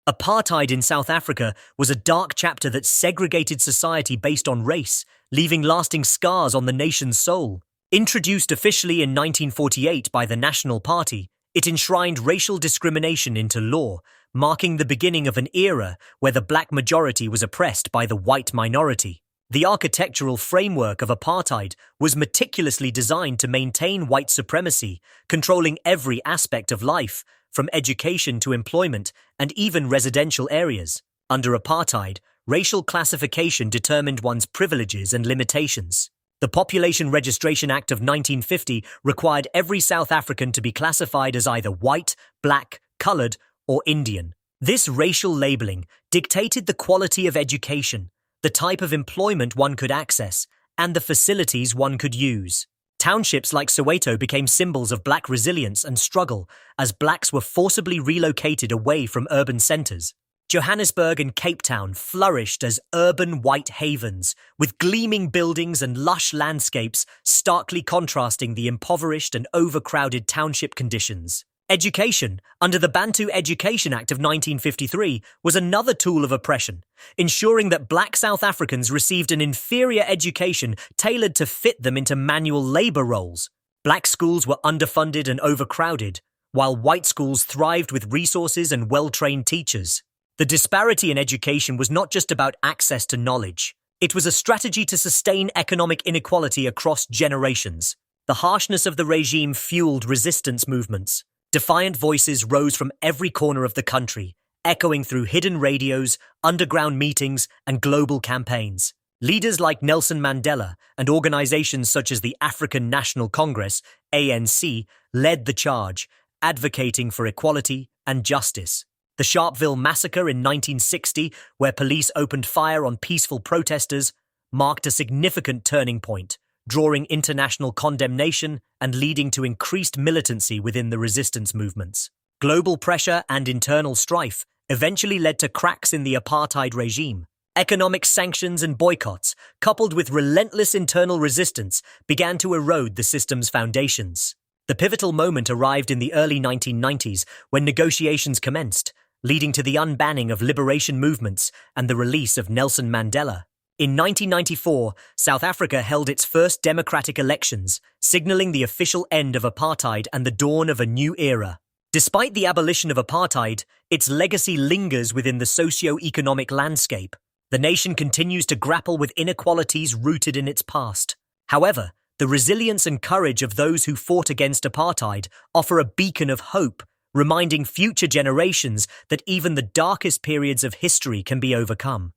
Apartheid in South Africa was a dark chapter that segregated society based on race, leaving lasting scars on the nation's soul. Introduced officially in 1948 by the National Party, it enshrined racial discrimination into law, marking the beginning of an era where the black majority was oppressed by the white minority. The architectural framework of apartheid was meticulously designed to maintain white supremacy, controlling every aspect of life, from education to employment and even residential areas. Under apartheid, racial classification determined one's privileges and limitations. The Population Registration Act of 1950 required every South African to be classified as either white, black, colored, or Indian. This racial labeling dictated the quality of education, the type of employment one could access, and the facilities one could use. Townships like Soweto became symbols of black resilience and struggle as blacks were forcibly relocated away from urban centres. Johannesburg and Cape Town flourished as urban white havens, with gleaming buildings and lush landscapes starkly contrasting the impoverished and overcrowded township conditions. Education, under the Bantu Education Act of 1953, was another tool of oppression, ensuring that black South Africans received an inferior education tailored to fit them into manual labour roles. Black schools were underfunded and overcrowded, while white schools thrived with resources and well-trained teachers. The disparity in education was not just about access to knowledge. It was a strategy to sustain economic inequality across generations. The harshness of the regime fueled resistance movements. Defiant voices rose from every corner of the country, echoing through hidden radios, underground meetings, and global campaigns. Leaders like Nelson Mandela and organizations such as the African National Congress, ANC, led the charge, advocating for equality and justice. The Sharpeville massacre in 1960, where police opened fire on peaceful protesters, marked a significant turning point, drawing international condemnation and leading to increased militancy within the resistance movements. Global pressure and internal strife eventually led to cracks in the apartheid regime. Economic sanctions and boycotts, coupled with relentless internal resistance, began to erode the system's foundations. The pivotal moment arrived in the early 1990s when negotiations commenced, leading to the unbanning of liberation movements and the release of Nelson Mandela. In 1994, South Africa held its first democratic elections, signaling the official end of apartheid and the dawn of a new era. Despite the abolition of apartheid, its legacy lingers within the socio-economic landscape. The nation continues to grapple with inequalities rooted in its past. However, the resilience and courage of those who fought against apartheid offer a beacon of hope, reminding future generations that even the darkest periods of history can be overcome.